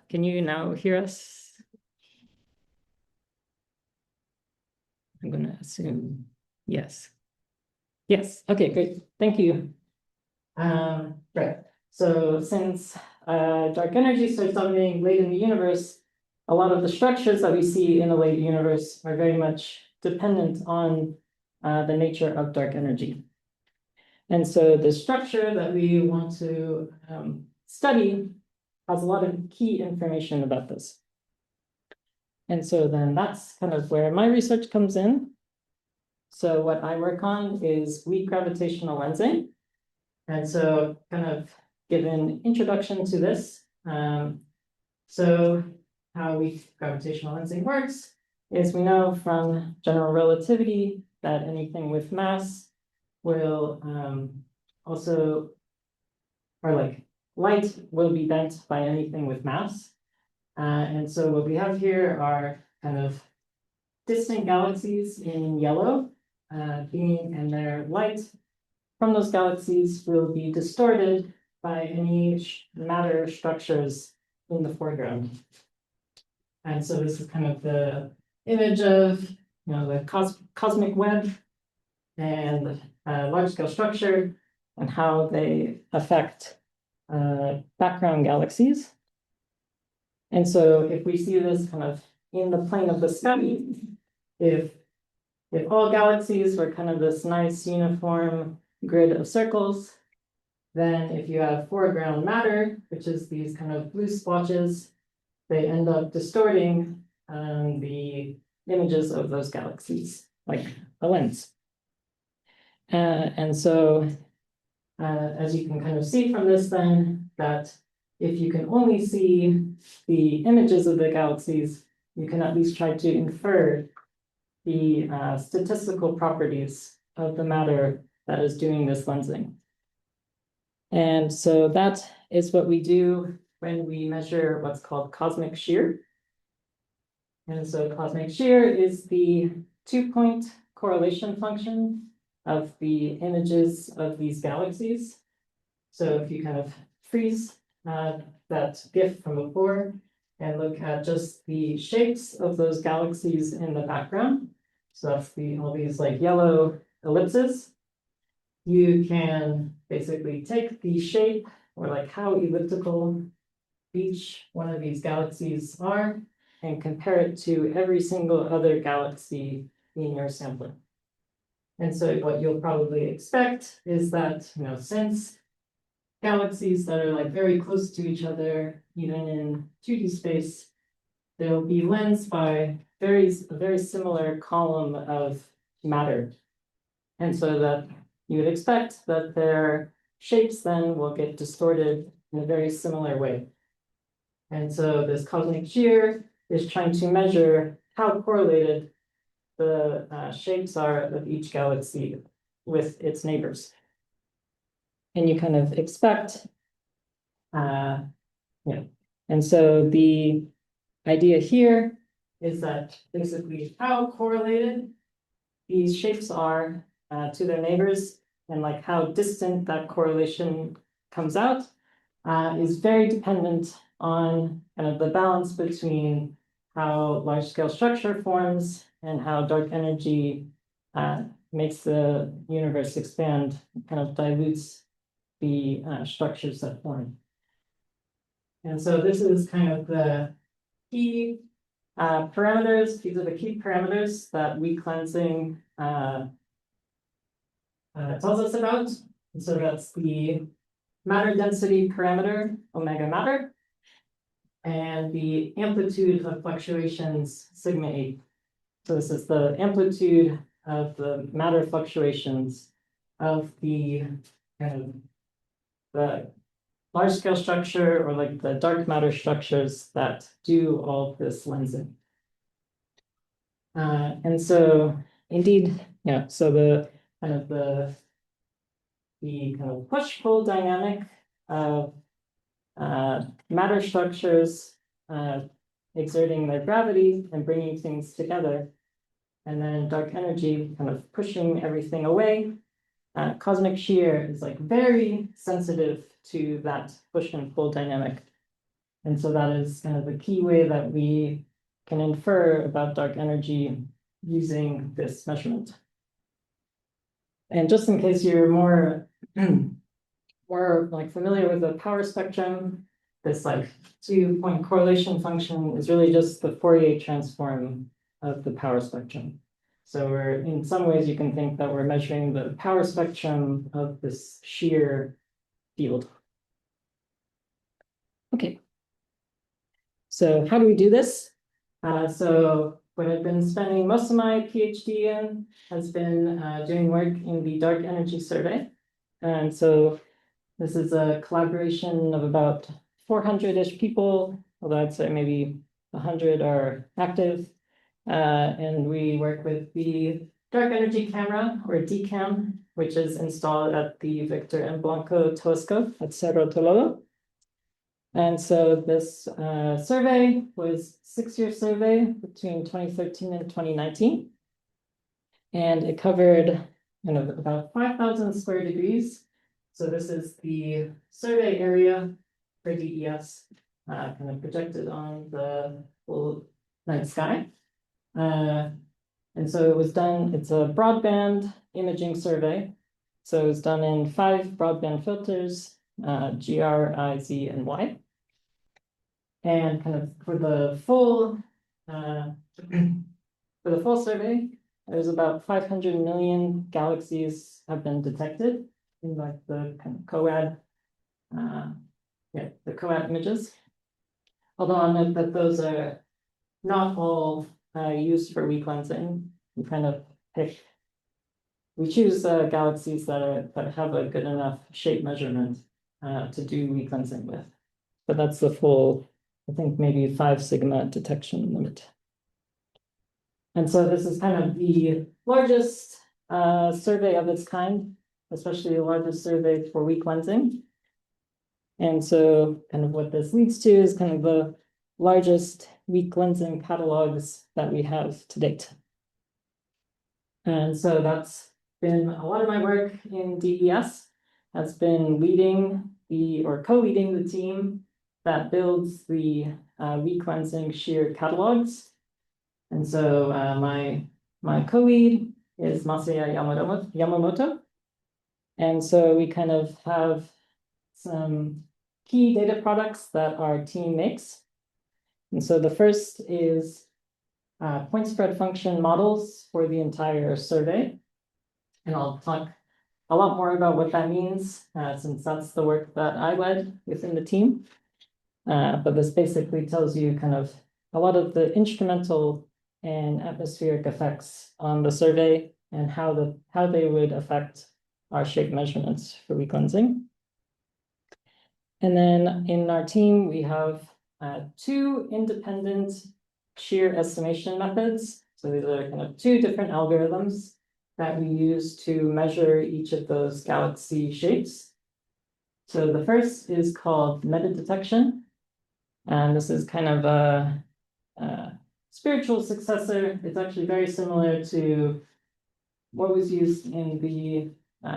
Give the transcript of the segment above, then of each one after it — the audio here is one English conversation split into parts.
Can you now hear us? I'm going to assume yes. Yes, okay, great, thank you. Right, so since dark energy starts dominating late in the universe, a lot of the structures that we see in the late universe are very much dependent on the nature of dark energy. And so the structure that we want to study has a lot of key information about this. And so then that's kind of where my research comes in. So what I work on is weak gravitational lensing. And so kind of give an introduction to this. So how weak gravitational lensing works is we know from general relativity that anything with mass will also, or like light will be bent by anything with mass. And so what we have here are kind of distant galaxies in yellow, and their light from those galaxies will be distorted by any matter structures in the foreground. And so this is kind of the image of the cosmic web and large-scale structure and how they affect background galaxies. And so if we see this kind of in the plane of the sky, if all galaxies were kind of this nice uniform grid of circles, then if you have foreground matter, which is these kind of blue splotches, they end up distorting the images of those galaxies, like a lens. And so as you can kind of see from this then, that if you can only see the images of the galaxies, you can at least try to infer the statistical properties of the matter that is doing this lensing. And so that is what we do when we measure what's called cosmic shear. And so cosmic shear is the 2-point correlation function of the images of these galaxies. So if you kind of freeze that GIF from before and look at just the shapes of those galaxies in the background, so that's all these like yellow ellipses, you can basically take the shape or like how elliptical each one of these galaxies are and compare it to every single other galaxy in your sampling. And so what you'll probably expect is that, since galaxies that are like very close to each other, even in 2D space, they'll be lensed by a very similar column of matter. And so that you would expect that their shapes then will get distorted in a very similar way. And so this cosmic shear is trying to measure how correlated the shapes are of each galaxy with its neighbors. And you kind of expect, and so the idea here is that basically how correlated these shapes are to their neighbors and like how distant that correlation comes out is very dependent on kind of the balance between how large-scale structure forms and how dark energy makes the universe expand, kind of dilutes the structures that form. And so this is kind of the key parameters. These are the key parameters that weak lensing tells us about. And so that's the matter density parameter, omega matter, and the amplitude of fluctuations, sigma 8. So this is the amplitude of the matter fluctuations of the kind of the large-scale structure or like the dark matter structures that do all of this lensing. And so indeed, so the kind of the kind of push-pull dynamic of matter structures exerting their gravity and bringing things together, and then dark energy kind of pushing everything away. Cosmic shear is like very sensitive to that push and pull dynamic. And so that is kind of the key way that we can infer about dark energy using this measurement. And just in case you're more like familiar with the power spectrum, this like 2-point correlation function is really just the Fourier transform of the power spectrum. So we're, in some ways, you can think that we're measuring the power spectrum of this shear field. Okay. So how do we do this? So what I've been spending most of my PhD in has been doing work in the dark energy survey. And so this is a collaboration of about 400-ish people, although I'd say maybe 100 are active. And we work with the dark energy camera, or DCAM, which is installed at the Victor M. Blanco telescope at Cerro Tololo. And so this survey was a 6-year survey between 2013 and 2019. And it covered about 5,000 square degrees. So this is the survey area for DES, kind of projected on the full night sky. And so it was done, it's a broadband imaging survey. So it was done in 5 broadband filters, G, R, I, Z, and Y. And kind of for the full survey, there's about 500 million galaxies have been detected in like the kind of COAD, the COAD images. Although I'll note that those are not all used for weak lensing. We kind of we choose galaxies that have a good enough shape measurement to do weak lensing with. But that's the full, I think maybe 5 sigma detection limit. And so this is kind of the largest survey of its kind, especially the largest survey for weak lensing. And so kind of what this leads to is kind of the largest weak lensing catalogs that we have to date. And so that's been a lot of my work in DES, has been leading or co-leading the team that builds the weak lensing shear catalogs. And so my co-lead is Masaya Yamamoto. And so we kind of have some key data products that our team makes. And so the first is point spread function models for the entire survey. And I'll talk a lot more about what that means, since that's the work that I led within the team. But this basically tells you kind of a lot of the instrumental and atmospheric effects on the survey and how they would affect our shape measurements for weak lensing. And then in our team, we have 2 independent shear estimation methods. So these are kind of 2 different algorithms that we use to measure each of those galaxy shapes. So the first is called meta detection. And this is kind of a spiritual successor. It's actually very similar to what was used in the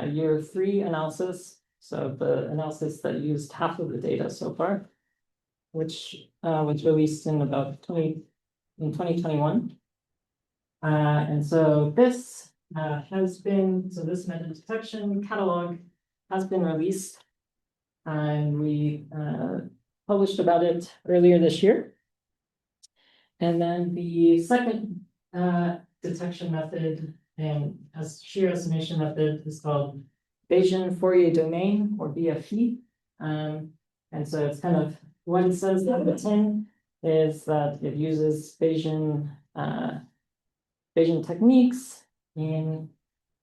year 3 analysis. So the analysis that used half of the data so far, which was released in about 2021. And so this this meta detection catalog has been released, and we published about it earlier this year. And then the second detection method and shear estimation method is called Bayesian Fourier domain, or BFD. And so it's kind of what it says on the tin is that it uses Bayesian techniques in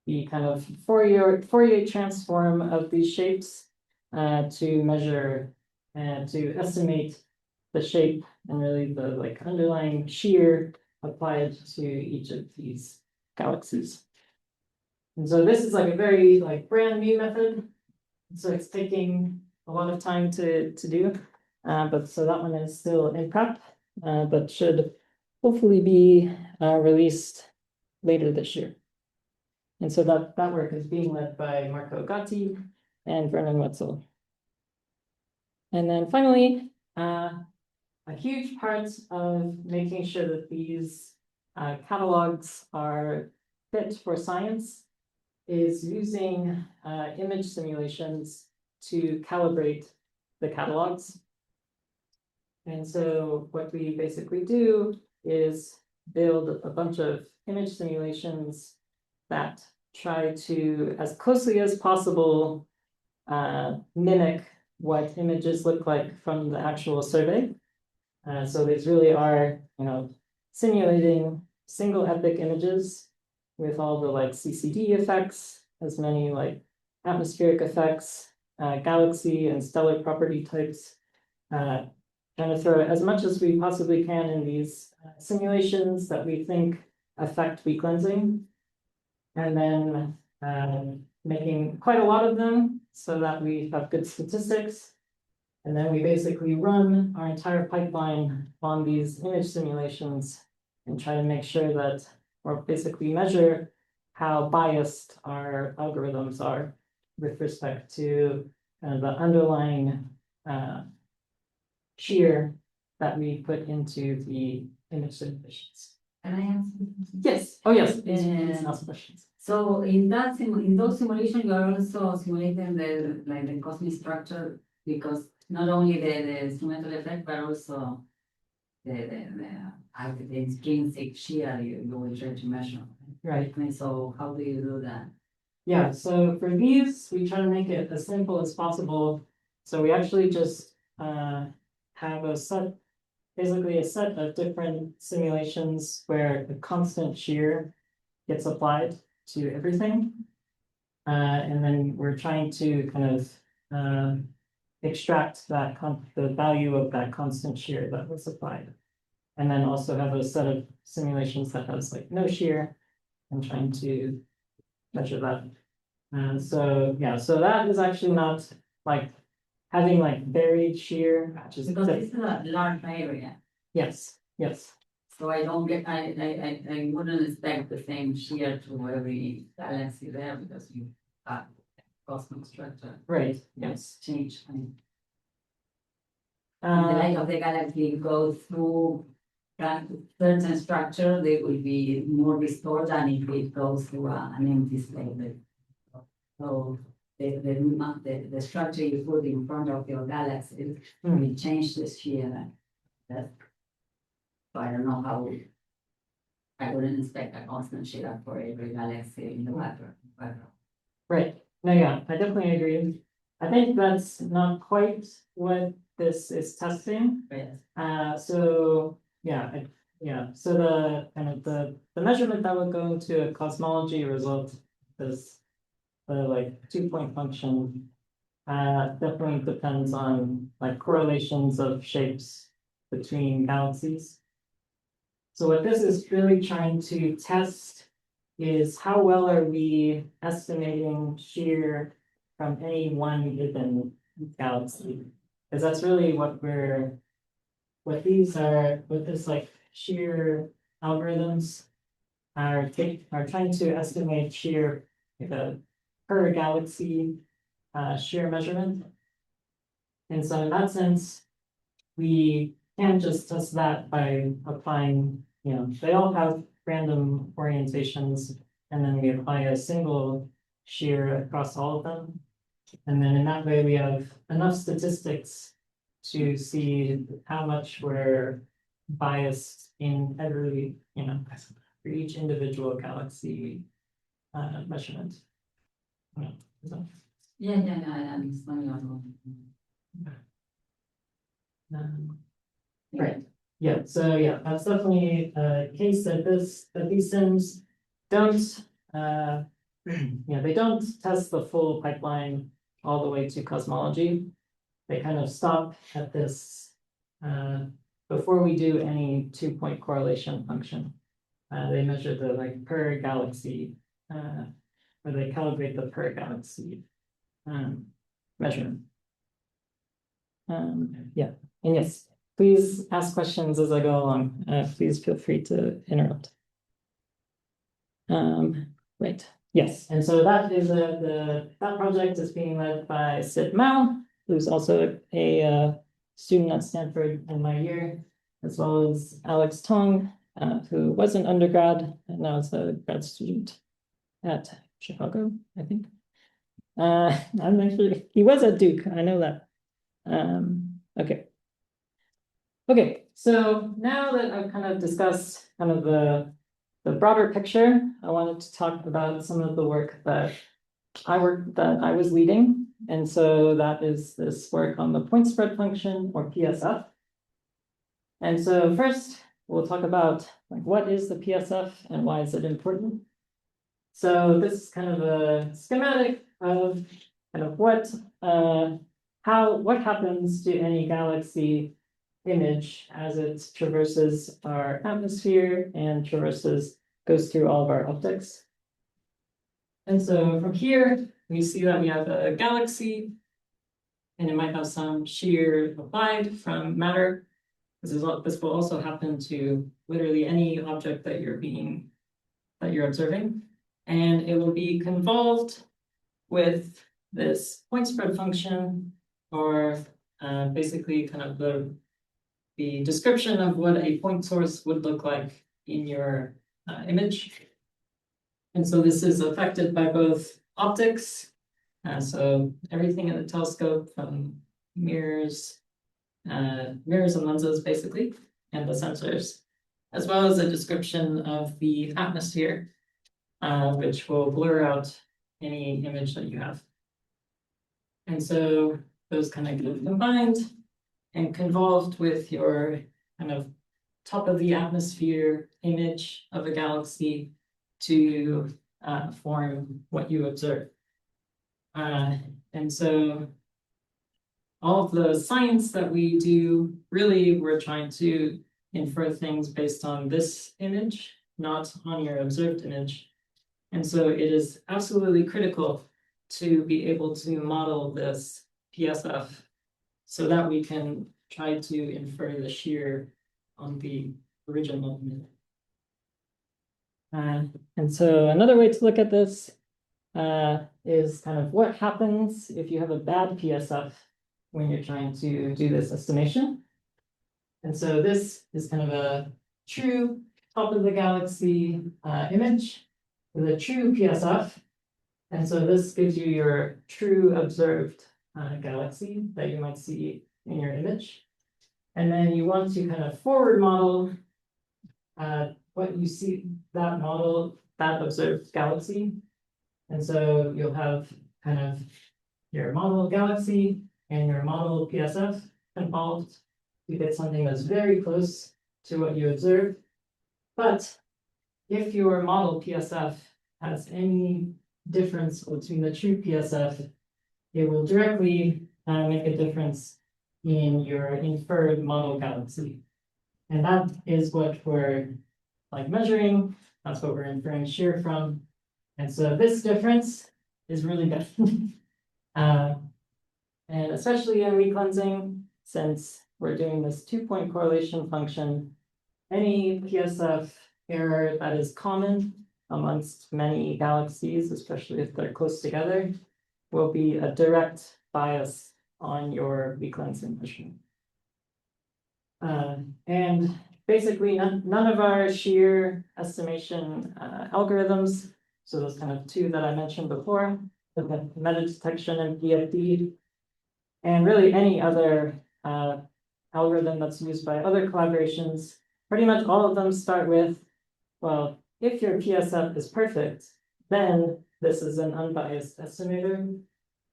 the kind of Fourier transform of these shapes to measure and to estimate the shape and really the like underlying shear applied to each of these galaxies. And so this is like a very like brand new method. So it's taking a lot of time to do. But so that one is still in prep, but should hopefully be released later this year. And so that work is being led by Marco Gatti and Vernon Wetzel. And then finally, a huge part of making sure that these catalogs are fit for science is using image simulations to calibrate the catalogs. And so what we basically do is build a bunch of image simulations that try to, as closely as possible, mimic what images look like from the actual survey. So these really are, simulating single epic images with all the like CCD effects, as many like atmospheric effects, galaxy and stellar property types, trying to throw as much as we possibly can in these simulations that we think affect weak lensing, and then making quite a lot of them so that we have good statistics. And then we basically run our entire pipeline on these image simulations and try to make sure that, or basically measure how biased our algorithms are with respect to the underlying shear that we put into the image simulations. Can I ask? Yes. Oh, yes. Please ask questions. So in those simulations, you are also simulating the cosmic structure, because not only the instrumental effect, but also the intrinsic shear you will try to measure. Right. And so how do you do that? Yeah, so for these, we try to make it as simple as possible. So we actually just have basically a set of different simulations where the constant shear gets applied to everything. And then we're trying to kind of extract the value of that constant shear that was applied. And then also have a set of simulations that has like no shear and trying to measure that. So yeah, so that is actually not like having like buried shear, which is Because this is a large area. Yes, yes. So I don't get, I wouldn't expect the same shear to every galaxy there, because you have cosmic structure. Right, yes. Change. The light of the galaxy goes through certain structure, they will be more distorted than if it goes through an empty slate. So the structure you put in front of your galaxy will change the shear. So I don't know how. I wouldn't expect a constant shear for every galaxy in the background. Right. No, yeah, I definitely agree. I think that's not quite what this is testing. Right. So yeah, So the kind of the measurement that would go into a cosmology result is the like 2-point function. Definitely depends on like correlations of shapes between galaxies. So what this is really trying to test is how well are we estimating shear from any one given galaxy? Because that's really what this like shear algorithms are trying to estimate shear per galaxy shear measurement. And so in that sense, we can't just test that by applying, they all have random orientations, and then we apply a single shear across all of them. And then in that way, we have enough statistics to see how much we're biased in every, for each individual galaxy measurement. Yeah, I understand. Right. Yeah. So yeah, that's definitely a case that these sims don't. They don't test the full pipeline all the way to cosmology. They kind of stop at this before we do any 2-point correlation function. They measure the like per galaxy, or they calibrate the per galaxy measurement. Yeah, and yes, please ask questions as I go along. Please feel free to interrupt. Right. Yes, and so that is that project is being led by Sid Mao, who's also a student at Stanford in my year, as well as Alex Tong, who was an undergrad and now is a grad student at Chicago, I think. I'm actually, he was at Duke, I know that. Okay. Okay, so now that I've kind of discussed kind of the broader picture, I wanted to talk about some of the work that I was leading. And so that is this work on the point spread function, or PSF. And so first, we'll talk about like what is the PSF and why is it important. So this is kind of a schematic of kind of what happens to any galaxy image as it traverses our atmosphere and goes through all of our optics. And so from here, we see that we have a galaxy, and it might have some shear applied from matter. This will also happen to literally any object that you're observing. And it will be convolved with this point spread function, or basically kind of the description of what a point source would look like in your image. And so this is affected by both optics, so everything in the telescope from mirrors and lenses basically, and the sensors, as well as a description of the atmosphere, which will blur out any image that you have. And so those kind of get combined and convolved with your kind of top of the atmosphere image of a galaxy to form what you observe. And so all of the science that we do, really, we're trying to infer things based on this image, not on your observed image. And so it is absolutely critical to be able to model this PSF so that we can try to infer the shear on the original image. And so another way to look at this is kind of what happens if you have a bad PSF when you're trying to do this estimation. And so this is kind of a true top of the galaxy image with a true PSF. And so this gives you your true observed galaxy that you might see in your image. And then you want to kind of forward model what you see, that observed galaxy. And so you'll have kind of your model galaxy and your model PSF involved. You get something that's very close to what you observe. But if your model PSF has any difference between the true PSF, it will directly make a difference in your inferred model galaxy. And that is what we're like measuring. That's what we're inferring shear from. And so this difference is really bad. And especially in recleansing, since we're doing this 2-point correlation function, any PSF error that is common amongst many galaxies, especially if they're close together, will be a direct bias on your recleansing measurement. And basically none of our shear estimation algorithms, so those kind of two that I mentioned before, the meta detection and PFD, and really any other algorithm that's used by other collaborations, pretty much all of them start with, well, if your PSF is perfect, then this is an unbiased estimator.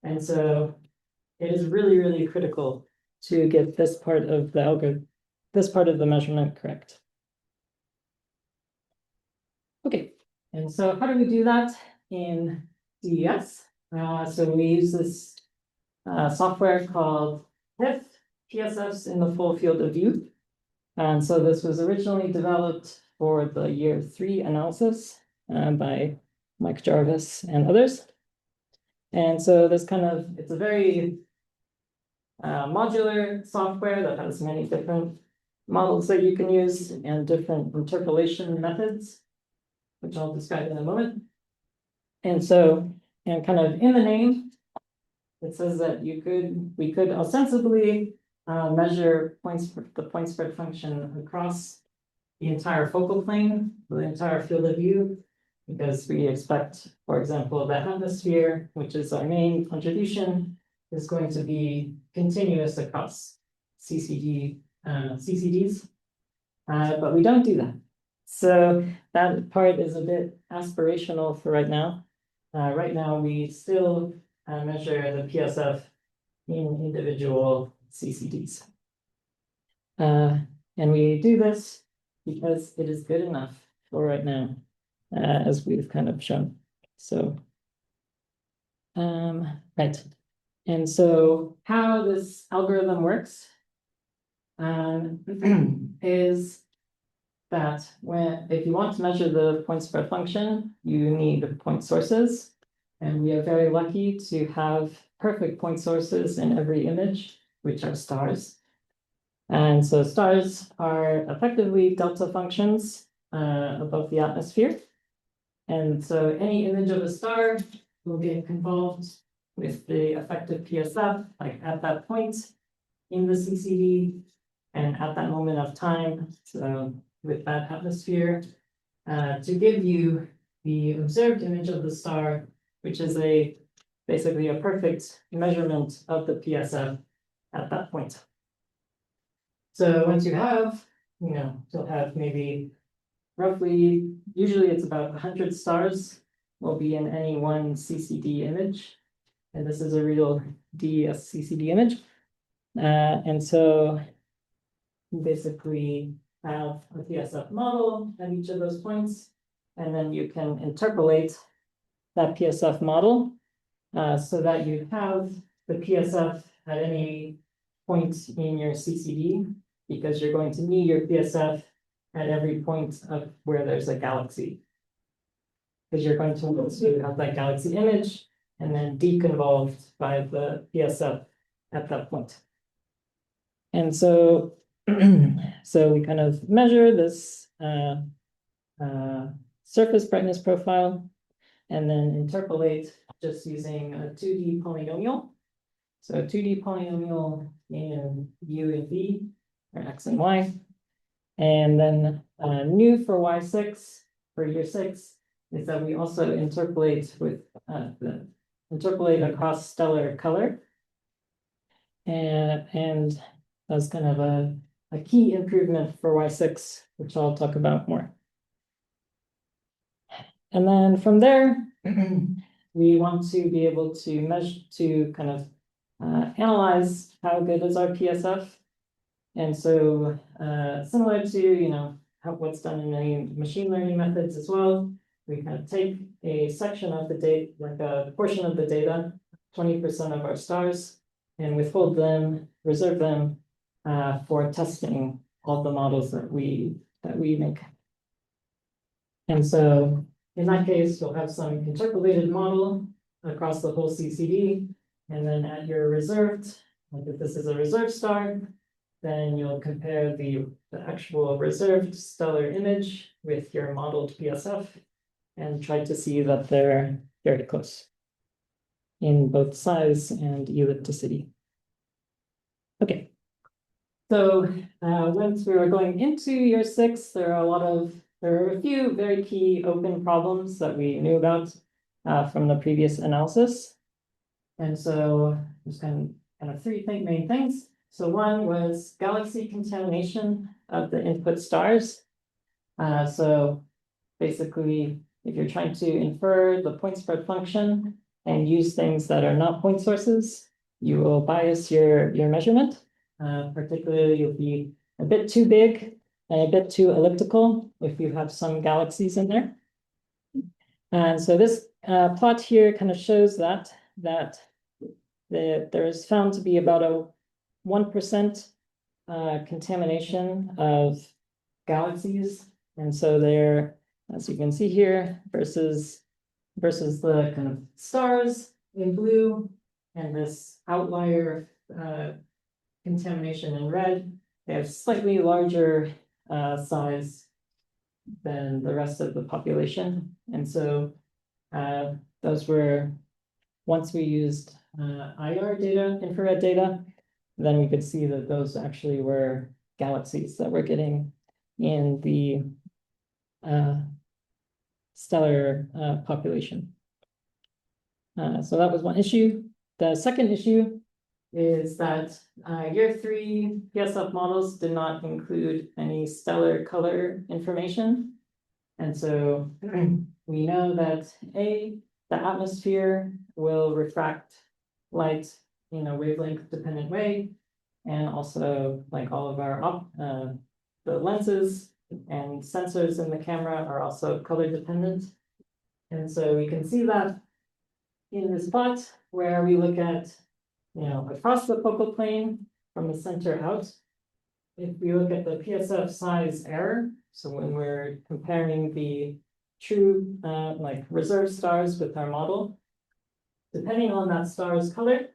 And so it is really, really critical to get this part of the algorithm, this part of the measurement correct. Okay, and so how do we do that in DES? So we use this software called PSFs in the full field of view. And so this was originally developed for the year 3 analysis by Mike Jarvis and others. And so this it's a very modular software that has many different models that you can use and different interpolation methods, which I'll describe in a moment. And so, and kind of in the name, it says that we could ostensibly measure the point spread function across the entire focal plane, the entire field of view, because we expect, for example, that atmosphere, which is our main contribution, is going to be continuous across CCDs, but we don't do that. So that part is a bit aspirational for right now. Right now, we still measure the PSF in individual CCDs. And we do this because it is good enough for right now, as we've kind of shown. So, right. And so how this algorithm works is that if you want to measure the point spread function, you need point sources. And we are very lucky to have perfect point sources in every image, which are stars. And so stars are effectively delta functions above the atmosphere. And so any image of a star will get involved with the effective PSF, like at that point in the CCD and at that moment of time. So with that atmosphere, to give you the observed image of the star, which is basically a perfect measurement of the PSF at that point. So once you have, you'll have maybe roughly, usually it's about 100 stars will be in any one CCD image. And this is a real DSCCD image. And so you basically have a PSF model at each of those points, and then you can interpolate that PSF model so that you have the PSF at any point in your CCD, because you're going to need your PSF at every point of where there's a galaxy. Because you're going to want to have that galaxy image and then deconvolved by the PSF at that point. And so, so we kind of measure this surface brightness profile and then interpolate just using a 2D polynomial. So a 2D polynomial in U and V, or X and Y. And then new for Y6, for year 6, is that we also interpolate with interpolate across stellar color. And that's kind of a key improvement for Y6, which I'll talk about more. And then from there, we want to be able to measure, to kind of analyze how good is our PSF. And so similar to, what's done in many machine learning methods as well, we kind of take a section of the data, like a portion of the data, 20% of our stars, and withhold them, reserve them for testing all the models that we make. And so in that case, you'll have some interpolated model across the whole CCD, and then at your reserved, like if this is a reserved star, then you'll compare the actual reserved stellar image with your modeled PSF and try to see that they're very close in both size and ellipticity. Okay. So once we were going into year 6, there are a few very key open problems that we knew about from the previous analysis. And so there's kind of three main things. So one was galaxy contamination of the input stars. So basically, if you're trying to infer the point spread function and use things that are not point sources, you will bias your measurement. Particularly, you'll be a bit too big and a bit too elliptical if you have some galaxies in there. And so this plot here kind of shows that there is found to be about a 1% contamination of galaxies. And so there, as you can see here, versus the kind of stars in blue and this outlier contamination in red, they have slightly larger size than the rest of the population. And so those were, once we used IR data, infrared data, then we could see that those actually were galaxies that we're getting in the stellar population. So that was one issue. The second issue is that year 3 PSF models did not include any stellar color information. And so we know that the atmosphere will refract light in a wavelength dependent way. And also, like all of our the lenses and sensors in the camera are also color dependent. And so we can see that in this plot where we look at, across the focal plane from the center out. If we look at the PSF size error, so when we're comparing the true like reserve stars with our model, depending on that star's color,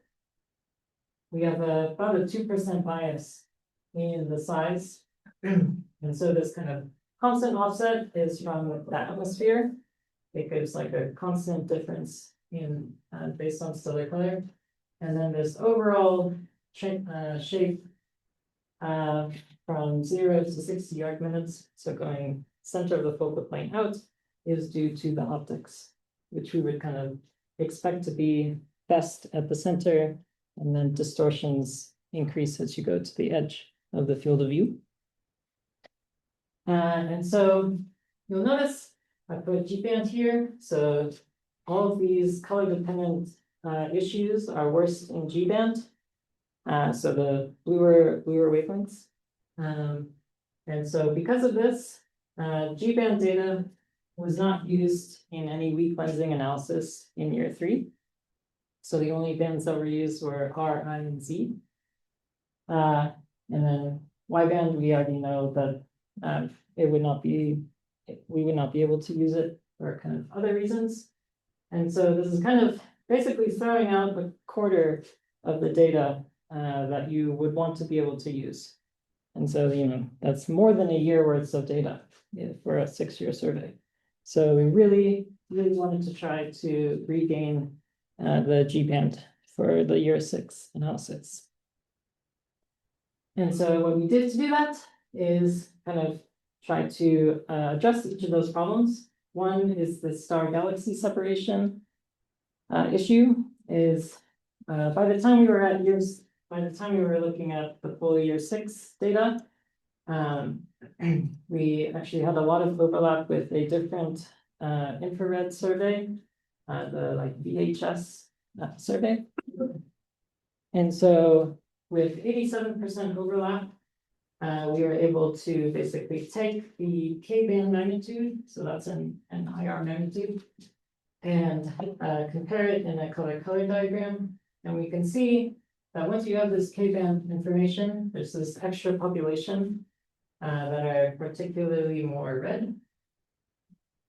we have about a 2% bias in the size. And so this kind of constant offset is from the atmosphere. It gives like a constant difference in based on stellar color. And then this overall shape from 0 to 60 arc minutes, so going center of the focal plane out, is due to the optics, which we would kind of expect to be best at the center, and then distortions increase as you go to the edge of the field of view. And so you'll notice I put G-band here, so all of these color-dependent issues are worse in G-band. So the bluer wavelengths. And so because of this, G-band data was not used in any weak lensing analysis in year 3. So the only bands that were used were R, I, and Z. And then Y-band, we already know that we would not be able to use it for kind of other reasons. And so this is kind of basically throwing out a quarter of the data that you would want to be able to use. And so, that's more than a year worth of data for a 6-year survey. So we really, really wanted to try to regain the G-band for the year 6 analysis. And so what we did to do that is kind of try to address each of those problems. One is the star-galaxy separation issue is by the time we were looking at the full year 6 data, we actually had a lot of overlap with a different infrared survey, the VHS survey. And so with 87% overlap, we were able to basically take the K-band magnitude, so that's an IR magnitude, and compare it in a color diagram. And we can see that once you have this K-band information, there's this extra population that are particularly more red.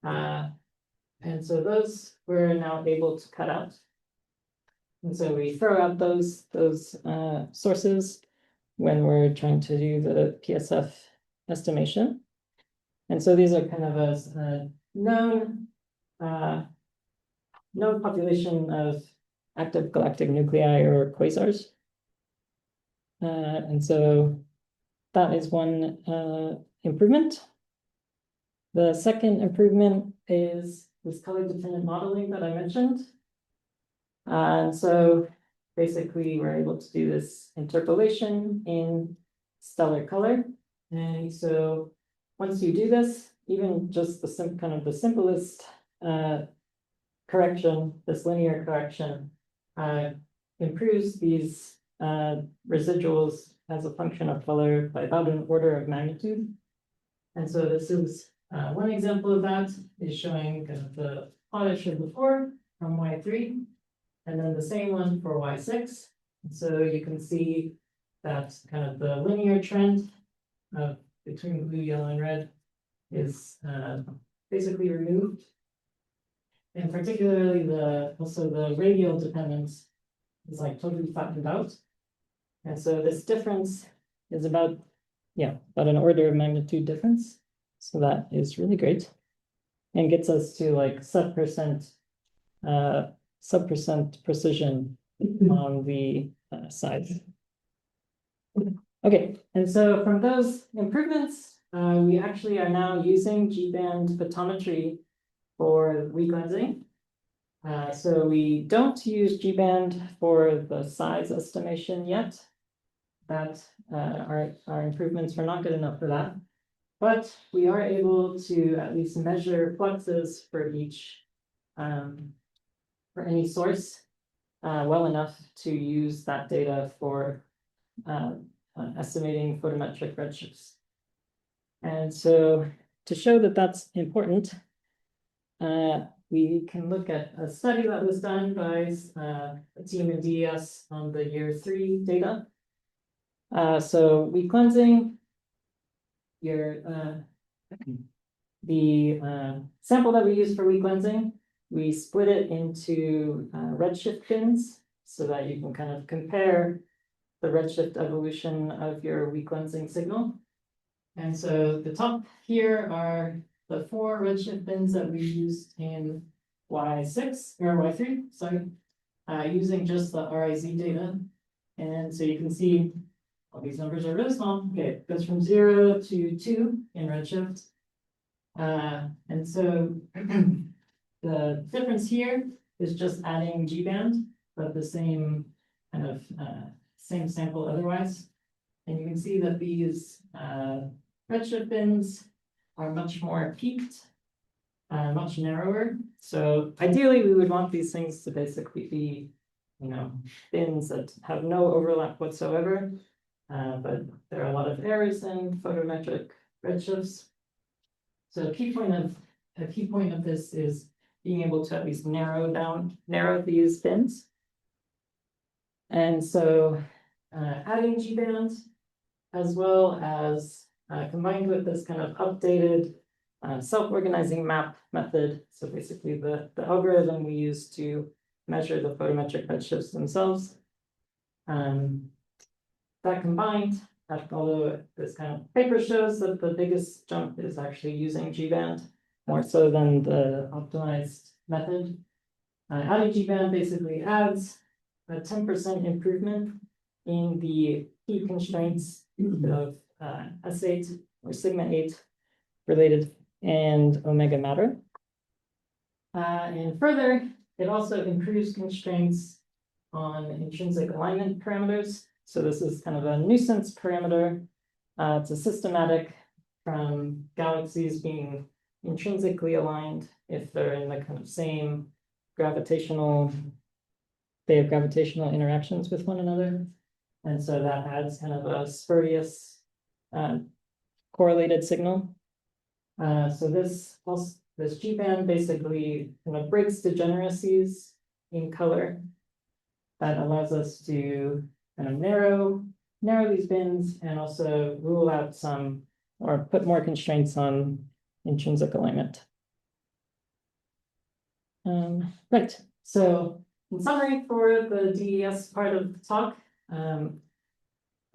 And so those we're now able to cut out. And so we throw out those sources when we're trying to do the PSF estimation. And so these are kind of a known population of active galactic nuclei or quasars. And so that is one improvement. The second improvement is this color-dependent modeling that I mentioned. And so basically, we're able to do this interpolation in stellar color. And so once you do this, even just the simplest correction, this linear correction, improves these residuals as a function of color by about an order of magnitude. And so this is one example of that is showing kind of the plot I showed before from Y3, and then the same one for Y6. And so you can see that kind of the linear trend between blue, yellow, and red is basically removed. And particularly also the radial dependence is like totally flattened out. And so this difference is about an order of magnitude difference. So that is really great and gets us to like sub-percent precision on the size. Okay, and so from those improvements, we actually are now using G-band photometry for weak lensing. So we don't use G-band for the size estimation yet. That our improvements were not good enough for that. But we are able to at least measure fluxes for each for any source well enough to use that data for estimating photometric redshifts. And so to show that that's important, we can look at a study that was done by a team in DES on the year 3 data. So weak cleansing, the sample that we use for weak cleansing, we split it into redshift bins so that you can kind of compare the redshift evolution of your weak cleansing signal. And so the top here are the 4 redshift bins that we used in Y6 or Y3, sorry, using just the RIZ data. And so you can see all these numbers are really small. Okay, it goes from 0 to 2 in redshift. And so the difference here is just adding G-band, but the same kind of same sample otherwise. And you can see that these redshift bins are much more peaked, much narrower. So ideally, we would want these things to basically be, bins that have no overlap whatsoever. But there are a lot of errors in photometric redshifts. So a key point of this is being able to at least narrow these bins. And so adding G-band as well as combined with this kind of updated self-organizing map method. So basically the algorithm we use to measure the photometric redshifts themselves. That combined, although this kind of paper shows that the biggest jump is actually using G-band more so than the optimized method. Adding G-band basically adds a 10% improvement in the key constraints of S8 or sigma 8 related and omega matter. And further, it also improves constraints on intrinsic alignment parameters. So this is kind of a nuisance parameter. It's a systematic from galaxies being intrinsically aligned if they're in the kind of same gravitational, they have gravitational interactions with one another. And so that adds kind of a spurious correlated signal. So this G-band basically kind of breaks degeneracies in color that allows us to kind of narrow these bins and also rule out some or put more constraints on intrinsic alignment. Right. So in summary for the DES part of the talk,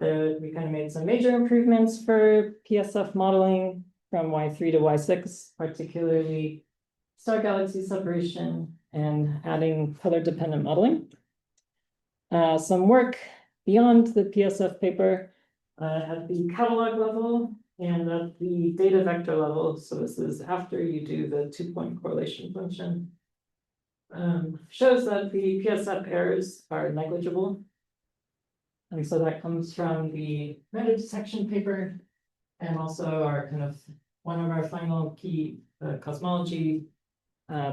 we kind of made some major improvements for PSF modeling from Y3 to Y6, particularly star galaxy separation and adding color dependent modeling. Some work beyond the PSF paper at the catalog level and at the data vector level. So this is after you do the 2-point correlation function. Shows that the PSF errors are negligible. And so that comes from the random detection paper and also our kind of one of our final key cosmology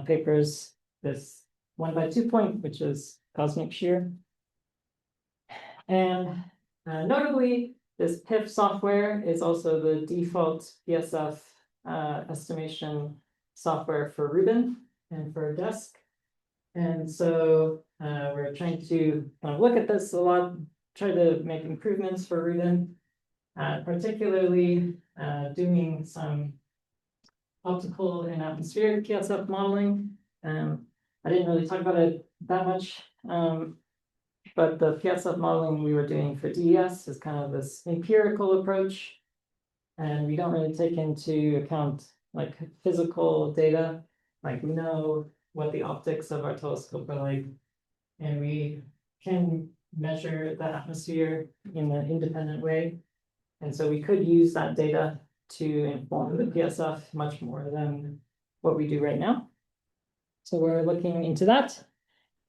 papers, this 1x2 point, which is cosmic shear. And notably, this PIF software is also the default PSF estimation software for Rubin and for Desk. And so we're trying to kind of look at this a lot, try to make improvements for Rubin, particularly doing some optical and atmospheric PSF modeling. I didn't really talk about it that much, but the PSF modeling we were doing for DES is kind of this empirical approach, and we don't really take into account like physical data. Like we know what the optics of our telescope are like, and we can measure the atmosphere in an independent way. And so we could use that data to inform the PSF much more than what we do right now. So we're looking into that.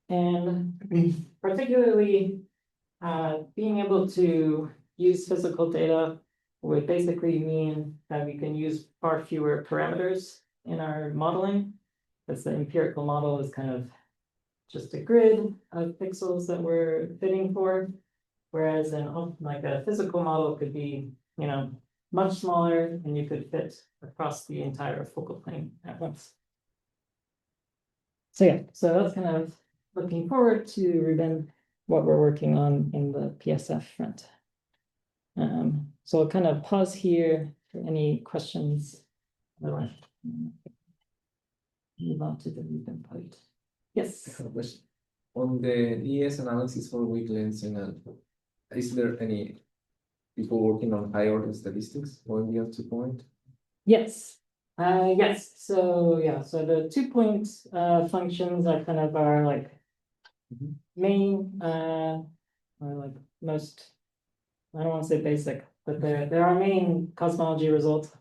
And particularly being able to use physical data would basically mean that we can use far fewer parameters in our modeling, because the empirical model is kind of just a grid of pixels that we're fitting for, whereas like a physical model could be, you know, much smaller, and you could fit across the entire focal plane at once. So yeah, so that's kind of looking forward to Rubin, what we're working on in the PSF front. So I'll kind of pause here for any questions. Otherwise, move on to the Rubin part. Yes. I have a question. On the ES analysis for weak lengths, is there any people working on high order statistics going beyond 2 point? Yes. Yes. So yeah. So the 2 point functions are kind of our like main or like most. I don't want to say basic, but they're our main cosmology result.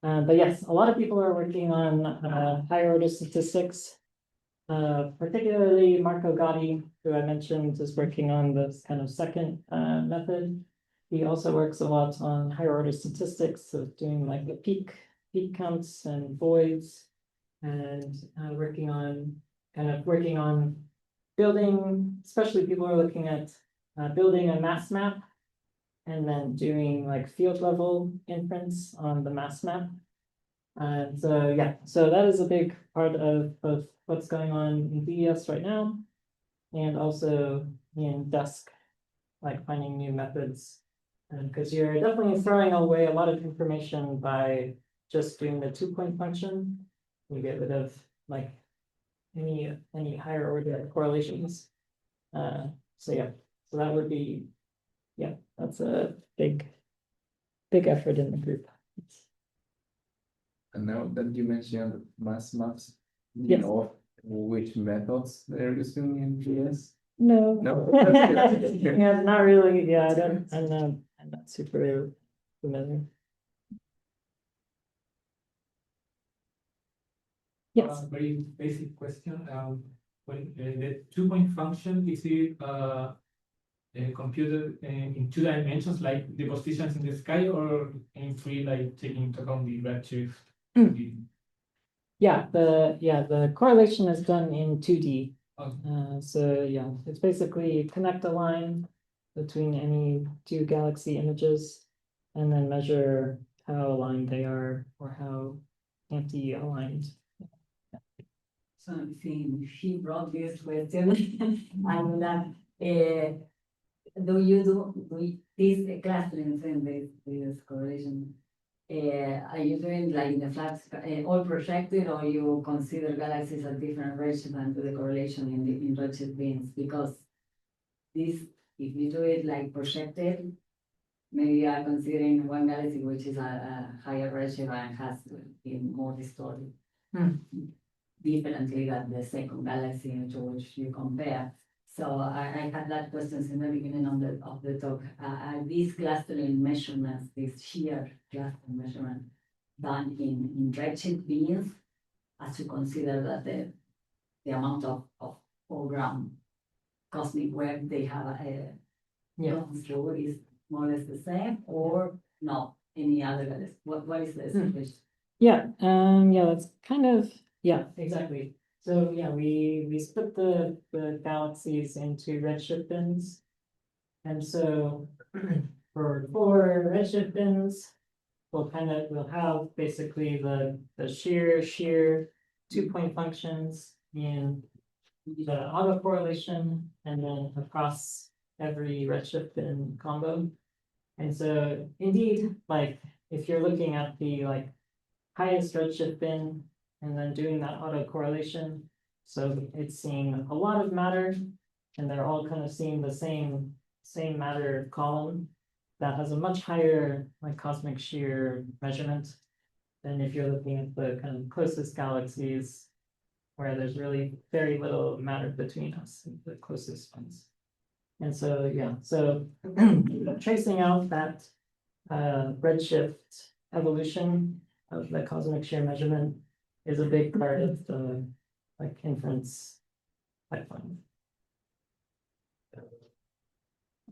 But yes, a lot of people are working on higher order statistics. Particularly Marco Gotti, who I mentioned, is working on this kind of second method. He also works a lot on higher order statistics, so doing like the peak counts and voids, and working on building, especially people are looking at building a mass map and then doing like field level inference on the mass map. And so yeah, so that is a big part of what's going on in VES right now, and also in Dusk, like finding new methods. And because you're definitely throwing away a lot of information by just doing the 2 point function, you get rid of like any higher order correlations. So yeah, so that would be, yeah, that's a big effort in the group. And now that you mentioned mass maps, do you Yes. know which methods they're using in GS? No. No. Yeah, not really. Yeah, I'm not super familiar. Yes. Very basic question. When the 2 point function is it computed in 2 dimensions, like the positions in the sky, or in 3, like taking into account the redshift? Yeah, the correlation is done in 2D. Okay. So yeah, it's basically connect a line between any 2 galaxy images and then measure how aligned they are or how anti-aligned. So I'm seeing she brought this question, and do you do this clustering in this correlation? Are you doing like in the flats all projected, or you consider galaxies at different redshift and do the correlation in redshift bins? Because this, if you do it like projected, maybe you are considering one galaxy which is a higher redshift and has been more distorted. Differently than the second galaxy to which you compare. So I had that question in the beginning of the talk. Are these clustering measurements, this shear cluster measurement, done in redshift bins, as you consider that the amount of foreground cosmic web they have gone through is more or less the same, or not any other galaxy? What is the situation? Yeah, that's kind of, yeah, exactly. So yeah, we split the galaxies into redshift bins. And so for 4 redshift bins, we'll have basically the shear 2 point functions in the autocorrelation and then across every redshift bin combo. And so indeed, like if you're looking at the like highest redshift bin and then doing that autocorrelation, so it's seeing a lot of matter, and they're all kind of seeing the same matter column that has a much higher like cosmic shear measurement than if you're looking at the kind of closest galaxies where there's really very little matter between us, the closest ones. And so, yeah, so tracing out that redshift evolution of the cosmic shear measurement is a big part of the like inference pipeline.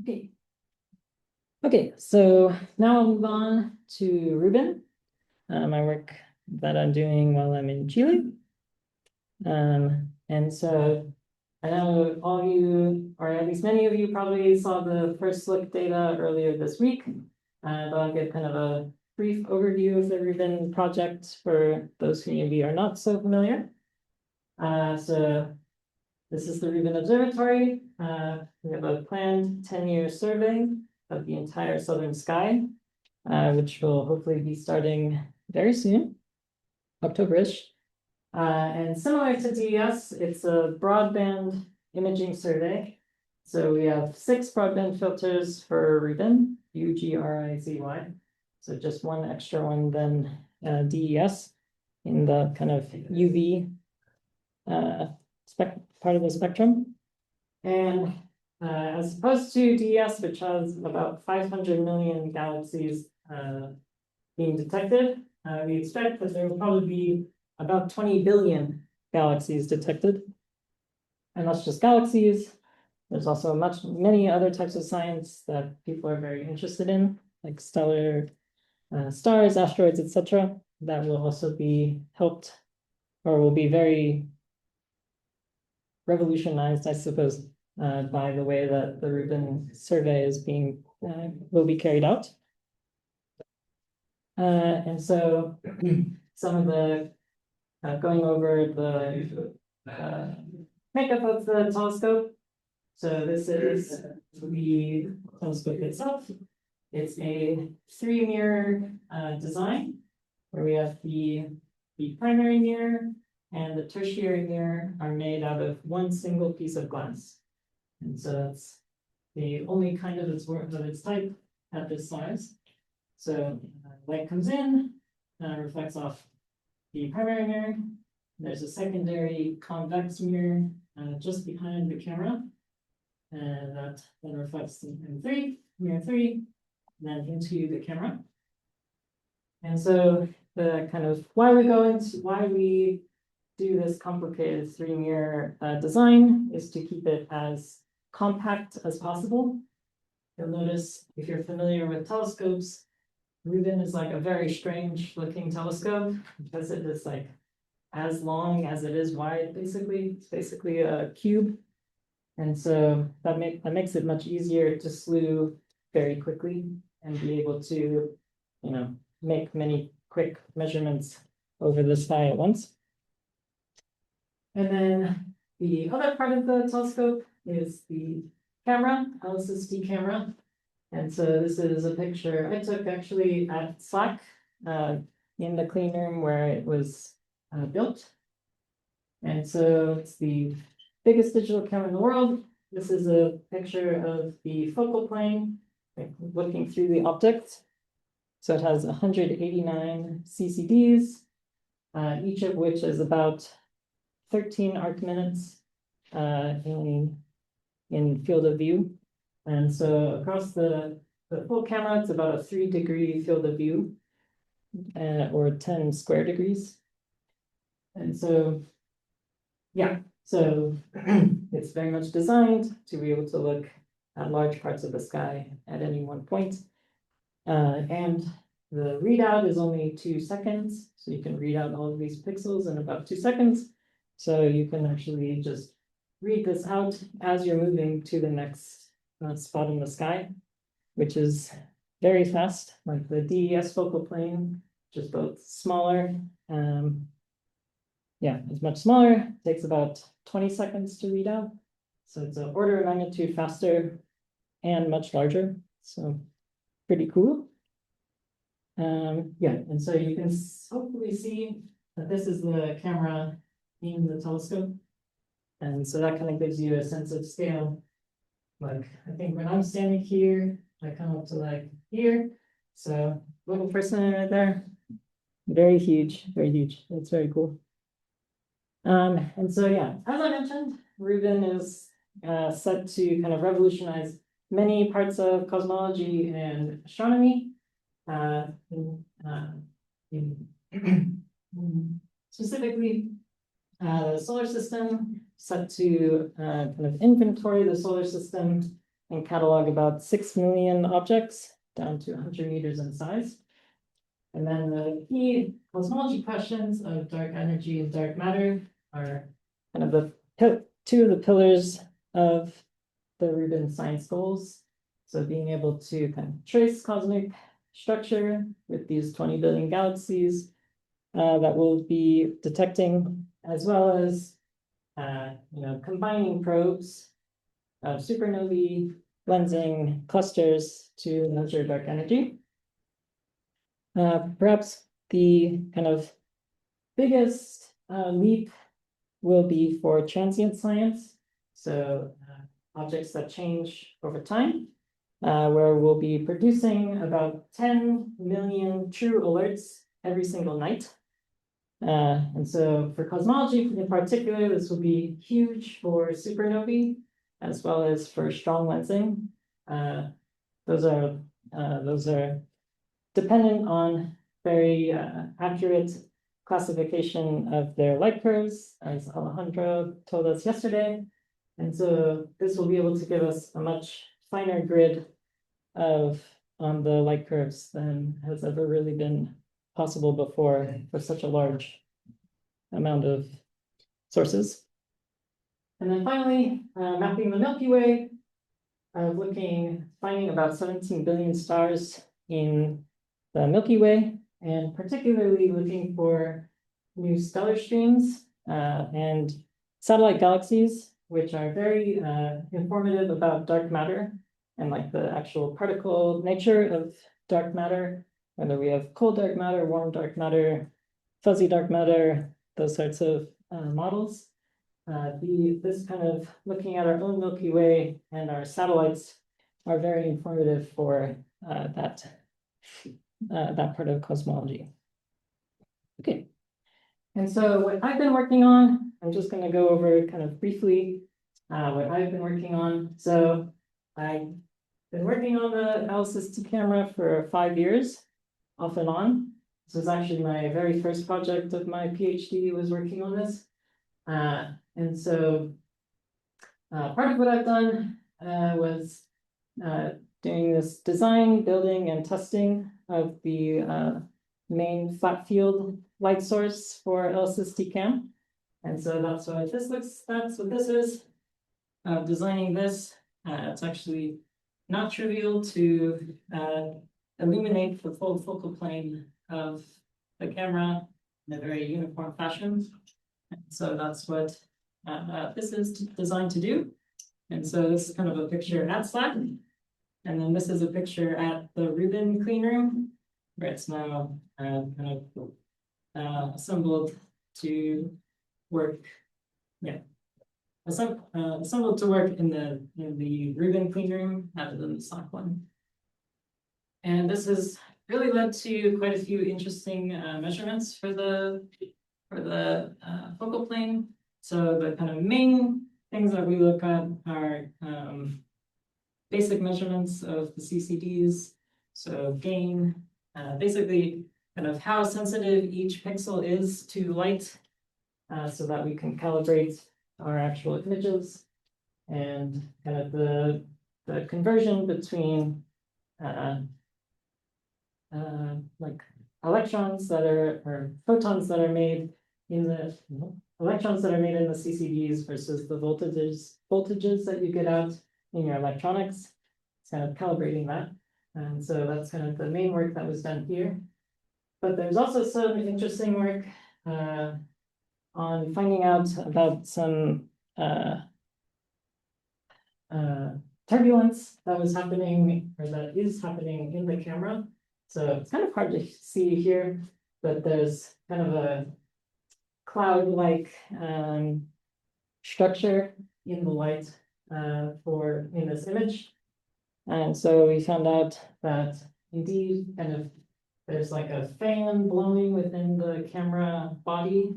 Okay. Okay, so now I'll move on to Rubin, my work that I'm doing while I'm in Chile. And so I know all of you, or at least many of you probably saw the first look data earlier this week. But I'll give kind of a brief overview of the Rubin project for those who maybe are not so familiar. So this is the Rubin Observatory. We have a planned 10-year survey of the entire southern sky, which will hopefully be starting very soon, October-ish. And similar to DES, it's a broadband imaging survey. So we have 6 broadband filters for Rubin, UGRIZY. So just one extra one than DES in the kind of UV part of the spectrum. And as opposed to DES, which has about 500 million galaxies being detected, we expect that there will probably be about 20 billion galaxies detected. And that's just galaxies. There's also many other types of science that people are very interested in, like stellar stars, asteroids, etc. That will also be helped or will be very revolutionized, I suppose, by the way that the Rubin survey is will be carried out. And so some of the going over the makeup of the telescope. So this is the telescope itself. It's a 3-mirror design where we have the primary mirror and the tertiary mirror are made out of one single piece of glass. And so that's the only kind of its type at this size. So light comes in, reflects off the primary mirror. There's a secondary convex mirror just behind the camera. And that then reflects in mirror 3, then into the camera. And so the kind of why we do this complicated 3-mirror design is to keep it as compact as possible. You'll notice if you're familiar with telescopes, Rubin is like a very strange looking telescope because it is like as long as it is wide, basically. It's basically a cube. And so that makes it much easier to slew very quickly and be able to, make many quick measurements over the sky at once. And then the other part of the telescope is the camera, LSSD camera. And so this is a picture I took actually at SLAC in the clean room where it was built. And so it's the biggest digital camera in the world. This is a picture of the focal plane, looking through the optics. So it has 189 CCDs, each of which is about 13 arc minutes in field of view. And so across the full camera, it's about a 3-degree field of view, or 10 square degrees. And so, yeah, so it's very much designed to be able to look at large parts of the sky at any one point. And the readout is only 2 seconds. So you can read out all of these pixels in about 2 seconds. So you can actually just read this out as you're moving to the next spot in the sky, which is very fast, like the DES focal plane, just both smaller. It's much smaller, takes about 20 seconds to read out. So it's an order of magnitude faster and much larger. So pretty cool. And so you can hopefully see that this is the camera in the telescope. And so that kind of gives you a sense of scale. Like, I think when I'm standing here, I come up to like here. So little person right there, very huge, very huge. It's very cool. And so, yeah, as I mentioned, Rubin is set to kind of revolutionize many parts of cosmology and astronomy. Specifically, the solar system set to kind of inventory the solar system and catalog about 6 million objects down to 100 meters in size. And then the key cosmology questions of dark energy and dark matter are kind of the two of the pillars of the Rubin science goals. So being able to kind of trace cosmic structure with these 20 billion galaxies that we'll be detecting, as well as combining probes of supernovae, lensing clusters to measure dark energy. Perhaps the kind of biggest leap will be for transient science. So objects that change over time, where we'll be producing about 10 million true alerts every single night. And so for cosmology in particular, this will be huge for supernovae, as well as for strong lensing. Those are dependent on very accurate classification of their light curves, as Alejandro told us yesterday. And so this will be able to give us a much finer grid on the light curves than has ever really been possible before for such a large amount of sources. And then finally, mapping the Milky Way, finding about 17 billion stars in the Milky Way, and particularly looking for new stellar streams and satellite galaxies, which are very informative about dark matter and like the actual particle nature of dark matter, whether we have cold dark matter, warm dark matter, fuzzy dark matter, those sorts of models. This kind of looking at our own Milky Way and our satellites are very informative for that part of cosmology. Okay, and so what I've been working on, I'm just going to go over kind of briefly what I've been working on. So I've been working on the LSST camera for 5 years, off and on. This was actually my very first project of my PhD, was working on this. And so part of what I've done was doing this design, building, and testing of the main flat field light source for LSST cam. And so that's what this is. Designing this, it's actually not trivial to illuminate the full focal plane of the camera in a very uniform fashion. And so that's what this is designed to do. And so this is kind of a picture at SLAC. And then this is a picture at the Rubin clean room, where it's now kind of assembled to work. Yeah, assembled to work in the Rubin clean room rather than the SLAC one. And this has really led to quite a few interesting measurements for the focal plane. So the kind of main things that we look at are basic measurements of the CCDs, so gain, basically kind of how sensitive each pixel is to light, so that we can calibrate our actual images, and kind of the conversion between like electrons that are, or photons that are made in the electrons that are made in the CCDs versus the voltages that you get out in your electronics. It's kind of calibrating that. And so that's kind of the main work that was done here. But there's also some interesting work on finding out about some turbulence that was happening, or that is happening in the camera. So it's kind of hard to see here, but there's kind of a cloud-like structure in the light in this image. And so we found out that indeed kind of there's like a fan blowing within the camera body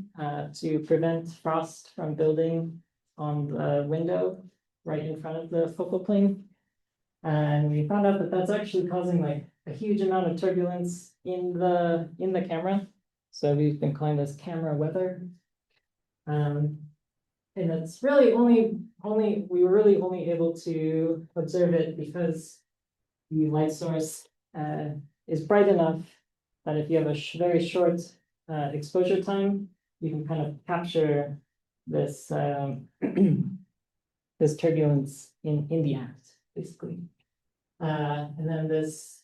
to prevent frost from building on the window. right in front of the focal plane. And we found out that that's actually causing like a huge amount of turbulence in the camera. So we've been calling this camera weather. And it's really we were really only able to observe it because the light source is bright enough that if you have a very short exposure time, you can kind of capture this this turbulence in the act, basically. And then this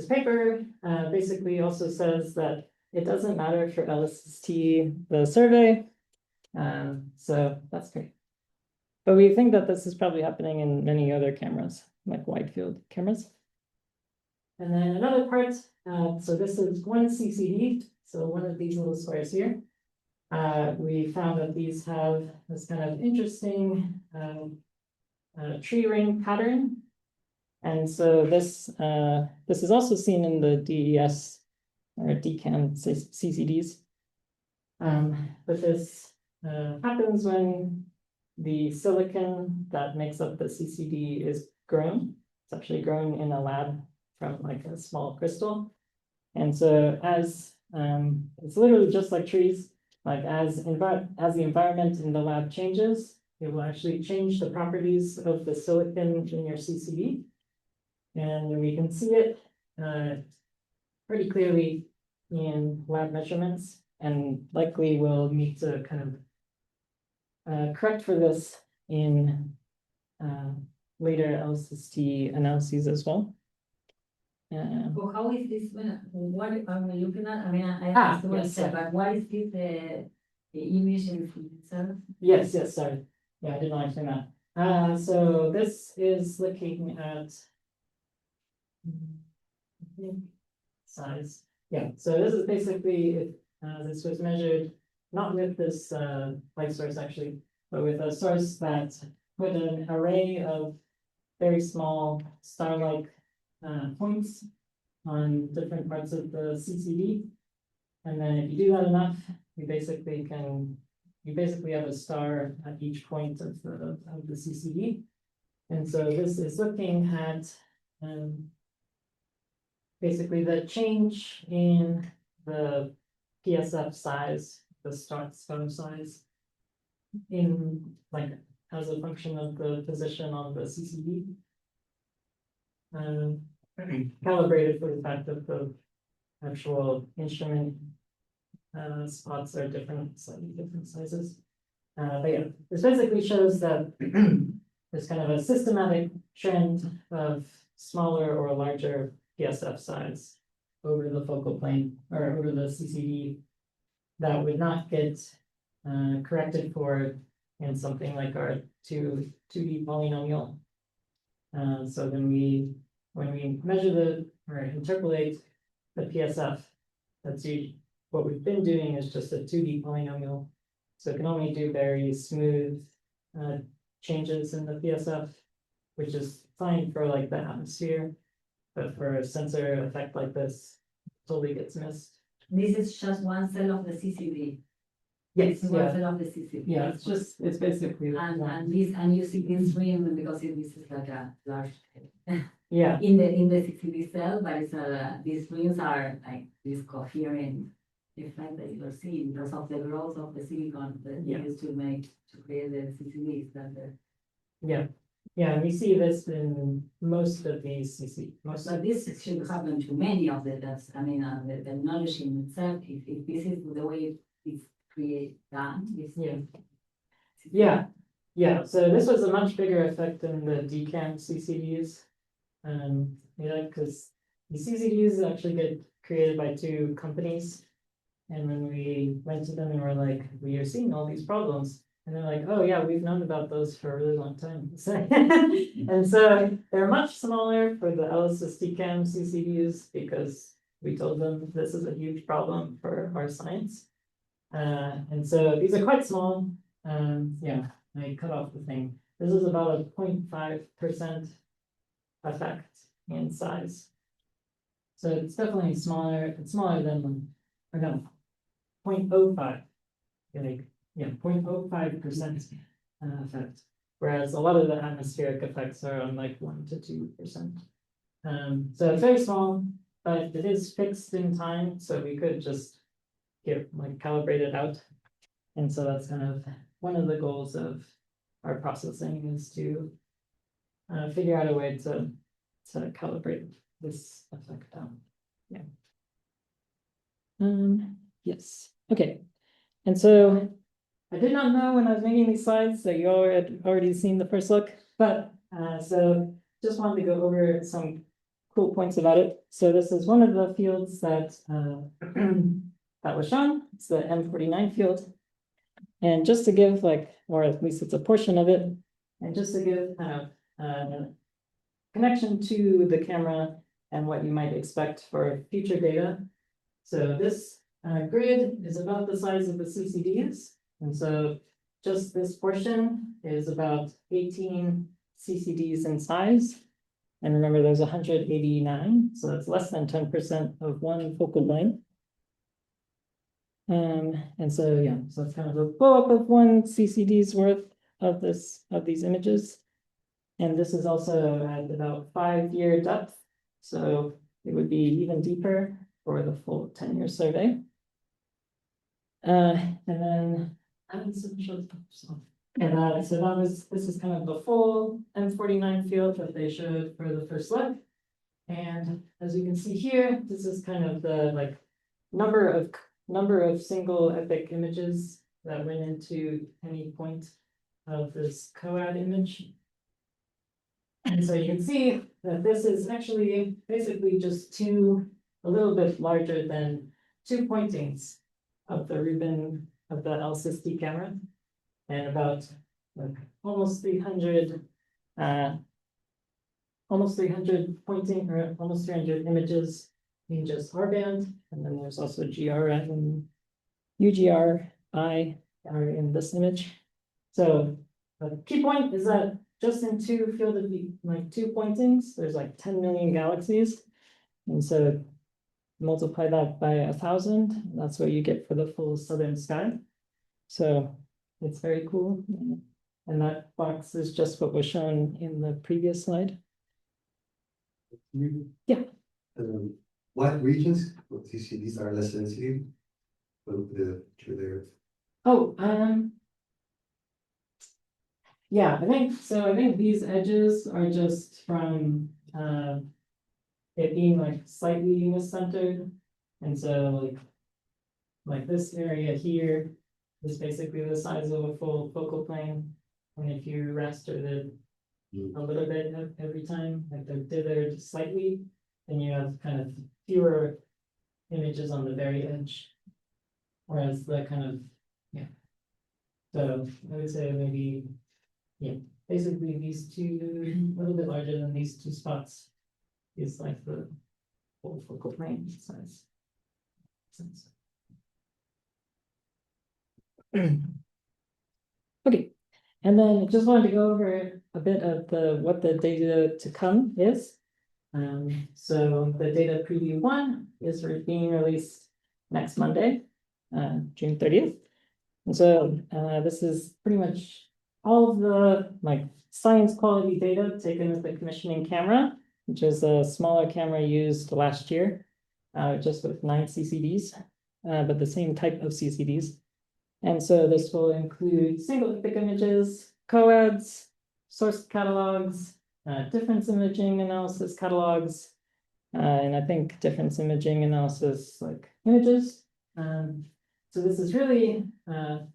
paper basically also says that it doesn't matter for LSST, the survey. So that's great. But we think that this is probably happening in many other cameras, like wide field cameras. And then another part, so this is one CCD, so one of these little squares here. We found that these have this kind of interesting tree ring pattern. And so this is also seen in the DES or DCAM CCDs. But this happens when the silicon that makes up the CCD is grown. It's actually grown in a lab from like a small crystal. And so as it's literally just like trees, like as the environment in the lab changes, it will actually change the properties of the silicon in your CCD. And we can see it pretty clearly in lab measurements, and likely we'll need to kind of correct for this in later LSST analyses as well. So how is this, what are we looking at? I mean, I Ah, understand what you yes, said, sorry. but what is this, the image in itself? Yes, sorry. Yeah, I did not explain that. So this is looking at size. Yeah, so this is basically, this was measured not with this light source actually, but with a source that put an array of very small star-like points on different parts of the CCD. And then if you do that enough, you basically have a star at each point of the CCD. And so this is looking at basically the change in the PSF size, the star size, in like as a function of the position on the CCD. Calibrated for the fact that the actual instrument spots are slightly different sizes. But yeah, this basically shows that there's kind of a systematic trend of smaller or larger PSF size over the focal plane or over the CCD that would not get corrected for in something like our 2D polynomial. So then when we measure or interpolate the PSF, that's what we've been doing is just a 2D polynomial. So it can only do very smooth changes in the PSF, which is fine for like the atmosphere, but for a sensor effect like this, totally gets missed. This is just one cell of the CCD. Yes, One yeah, cell of the CCD. yeah. It's basically And you see this ring because this is like a large yeah, in the CCD cell, but it's these rings are like this coherent effect that you're seeing because of the growth of the silicon that you used to create the CCDs. yeah. We see this in most of these CC. So this should happen to many of the tests. I mean, the knowledge in itself, if this is the way it's done, Yeah. So this was a much bigger effect than the DCAM CCDs. Because the CCDs actually get created by two companies. And when we went to them and we're like, we are seeing all these problems. And they're like, oh yeah, we've known about those for a really long time. And so they're much smaller for the LSSTCAM CCDs because we told them this is a huge problem for our science. And so these are quite small. Yeah, I cut off the thing. This is about a 0.5% effect in size. So it's definitely smaller. It's smaller than, or no, 0.05. Like, yeah, 0.05% effect whereas a lot of the atmospheric effects are on like 1 to 2%. So it's very small, but it is fixed in time, so we could just calibrate it out. And so that's kind of one of the goals of our processing is to figure out a way to calibrate this effect down. Yeah. Yes, okay. And so I did not know when I was making these slides that you all had already seen the first look, but so just wanted to go over some cool points about it. So this is one of the fields that that was shown. It's the M49 field. And just to give or at least it's a portion of it, and just to give kind of connection to the camera and what you might expect for future data. So this grid is about the size of the CCDs. And so just this portion is about 18 CCDs in size. And remember, there's 189, so that's less than 10% of one focal length. And so, yeah, so it's kind of a bulk of one CCD's worth of these images. And this is also at about 5-year depth. So it would be even deeper for the full 10-year survey. And then so this is kind of the full M49 field that they showed for the first look. And as you can see here, this is kind of the number of single epic images that went into any point of this COAD image. And so you can see that this is actually basically just a little bit larger than 2 pointings of the Rubin of the L60 camera, and about almost 300 pointing, or almost 300 images in just R band, and then there's also GRN and UGRI are in this image. So the key point is that just in two field of view, 2 pointings, there's 10 million galaxies, and so multiply that by 1,000. That's what you get for the full southern sky. So it's very cool. And that box is just what was shown in the previous slide. Yeah. What regions of CCDs are less sensitive to their? Oh, yeah, I think these edges are just from it being slightly unus-centered. And so like this area here is basically the size of a full focal plane. And if you rastered it a little bit every time, they're dithered slightly, then you have kind of fewer images on the very edge. Whereas the kind of, yeah. So I would say maybe, yeah, basically these two, a little bit larger than these two spots is the whole focal plane size. Okay, and then just wanted to go over a bit of what the data to come is. So the data preview 1 is being released next Monday, June 30th. And so this is pretty much all of the science quality data taken with the commissioning camera, which is a smaller camera used last year, just with 9 CCDs, but the same type of CCDs. And so this will include single epic images, COADs, source catalogs, difference imaging analysis catalogs, and I think difference imaging analysis images. So this is really a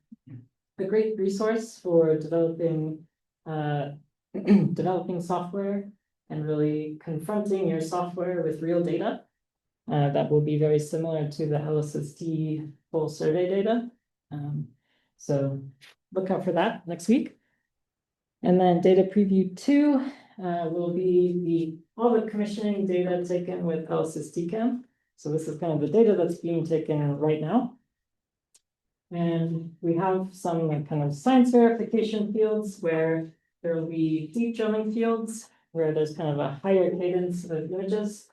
great resource for developing developing software and really confronting your software with real data. That will be very similar to the LSST full survey data. So look out for that next week. And then data preview 2 will be all the commissioning data taken with LSSTcam. So this is kind of the data that's being taken right now. And we have some kind of science verification fields where there will be deep drilling fields where there's kind of a higher cadence of images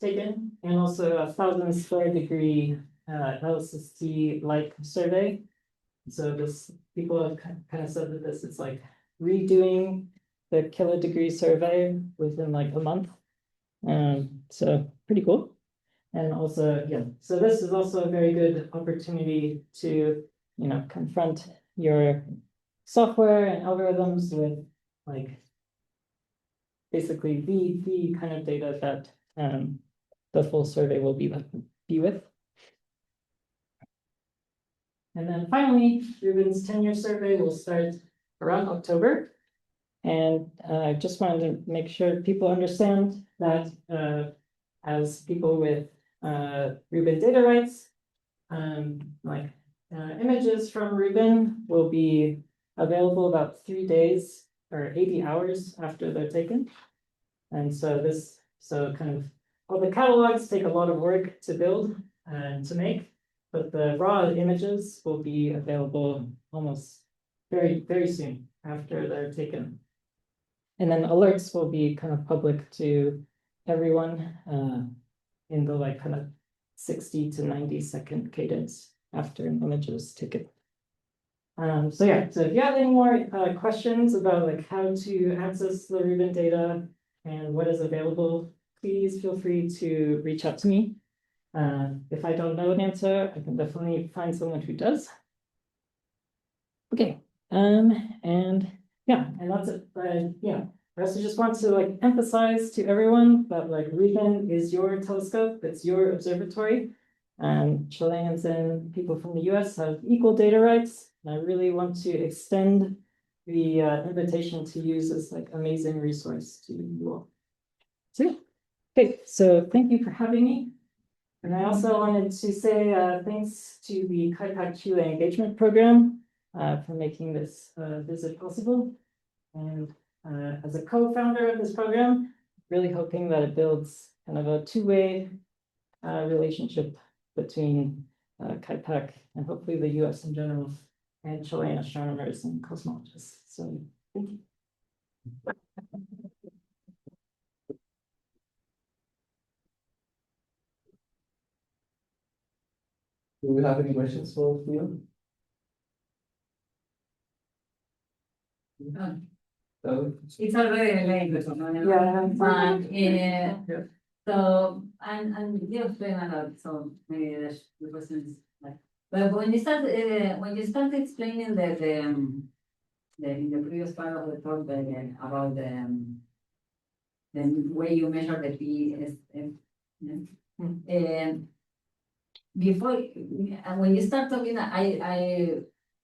taken, and also 1,000 square degree LSST-like survey. So people have kind of said that this is redoing the kilodegree survey within like a month. So pretty cool. And also, yeah, so this is also a very good opportunity to, confront your software and algorithms with like basically the kind of data that the full survey will be with. And then finally, Rubin's 10-year survey will start around October. And I just wanted to make sure people understand that as people with Rubin data rights, images from Rubin will be available about 3 days or 80 hours after they're taken. And so kind of all the catalogs take a lot of work to build and to make, but the raw images will be available almost very, very soon after they're taken. And then alerts will be kind of public to everyone in the like kind of 60 to 90-second cadence after an image is taken. So yeah, so if you have any more questions about like how to access the Rubin data and what is available, please feel free to reach out to me. If I don't know an answer, I can definitely find someone who does. Okay, and yeah, and that's it. Yeah, I also just want to like emphasize to everyone that like Rubin is your telescope, it's your observatory. And Chileans and people from the US have equal data rights. And I really want to extend the invitation to use this like amazing resource to you all. So yeah. Okay, so thank you for having me. And I also wanted to say thanks to the KaiPac Chile Engagement Program for making this visit possible. And as a co-founder of this program, really hoping that it builds kind of a two-way relationship between KaiPac and hopefully the US in general and Chilean astronomers and cosmologists. So thank you. Do we have any questions for Theo? It's already late, but Yeah, so and you explain a lot, so maybe the question is like, but when you start explaining the in the previous part of the talk about the way you measure the PSF, before when you start talking, I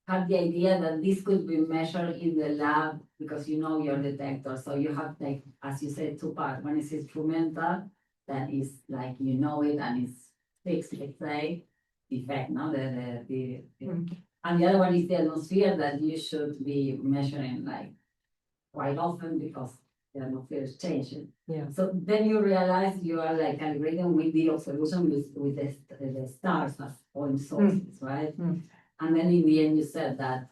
had the idea that this could be measured in the lab because you know your detector. So you have like, as you said, two parts. One is instrumental, that is like you know it and it's fixed, let's say, defect, no? And the other one is the atmosphere that you should be measuring like quite often because the atmosphere is changing. Yeah. So then you realize you are like calibrating with the observation with the stars as point sources, right? And then in the end, you said that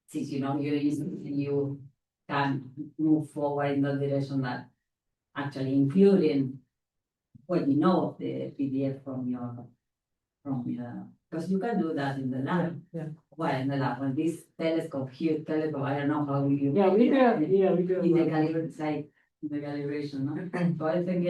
since you know you can move forward in the direction that actually including what you know of the PDF from your because you can do that in the lab. Yeah. Well, in the lab, when this telescope, huge telescope, I don't know how you. Yeah, we do. In the calibration, like in the calibration, no? So I think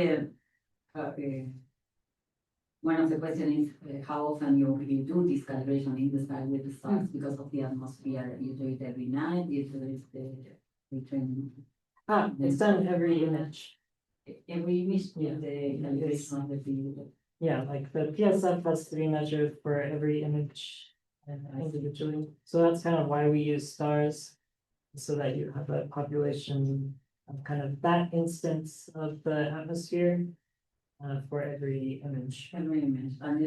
one of the questions is how often you do this calibration in the sky with the stars because of the atmosphere. You do it every night. You do it between. It's done every image. Every image, Yeah. the calibration of the video. Yeah, like the PSF has to be measured for every image individually. So that's kind of why we use stars, so that you have a population of kind of that instance of the atmosphere for every image. Every image, and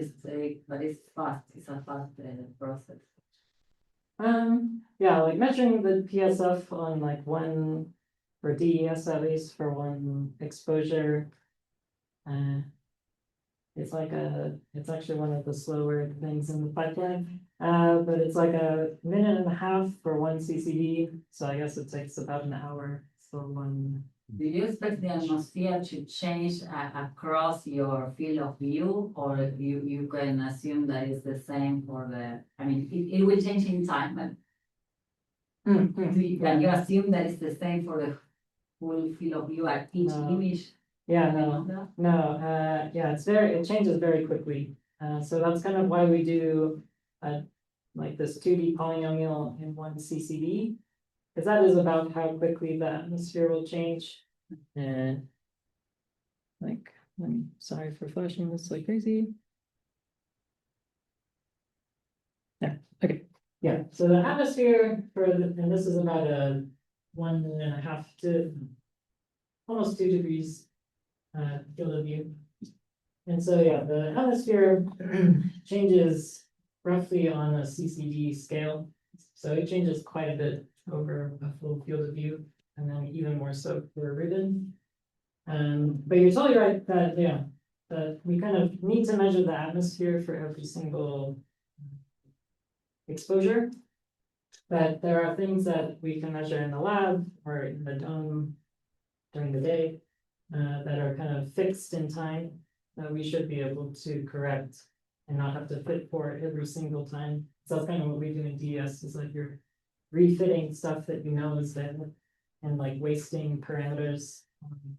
but it's fast. It's a fast process. Yeah, like measuring the PSF on like one, for DES at least, for one exposure. It's actually one of the slower things in the pipeline. But it's like a minute and a half for one CCD. So I guess it takes about an hour for one. Do you expect the atmosphere to change across your field of view, or you can assume that it's the same for the? I mean, it will change in time, but Can you assume that it's the same for the full field of view at each No. image? Yeah, no, yeah, it changes very quickly. So that's kind of why we do like this 2D polynomial in one CCD. Because that is about how quickly the atmosphere will change. And like, sorry for flashing this like crazy. Yeah, okay, yeah, so the atmosphere and this is about a 1.5 to almost 2 degrees field of view. And so, yeah, the atmosphere changes roughly on a CCD scale. So it changes quite a bit over a full field of view, and then even more so for Rubin. But you're totally right that, yeah, that we kind of need to measure the atmosphere for every single exposure. But there are things that we can measure in the lab or in the dome during the day that are kind of fixed in time that we should be able to correct and not have to fit for it every single time. So that's kind of what we do in DS is like you're refitting stuff that you know is there and like wasting parameters on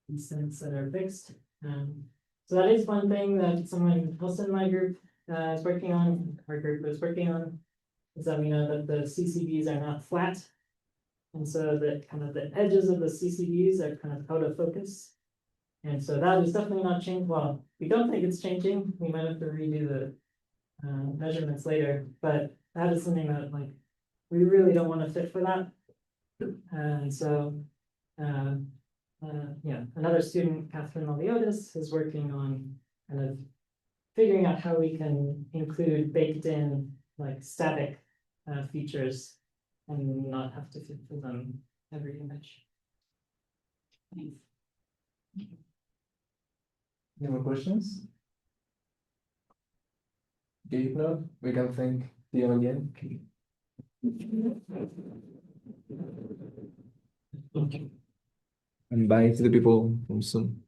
instants that are fixed. So that is one thing that someone else in my group is working on, our group is working on, is that we know that the CCDs are not flat. And so that kind of the edges of the CCDs are kind of out of focus. And so that is definitely not changing. Well, we don't think it's changing. We might have to redo the measurements later, but that is something that like we really don't want to fit for that. And so, yeah, another student, Catherine Maliotis, is working on kind of figuring out how we can include baked in like static features and not have to fit for them every image. Thanks. Any more questions? Okay, if not, we can thank Theo again. And bye to the people from Zoom.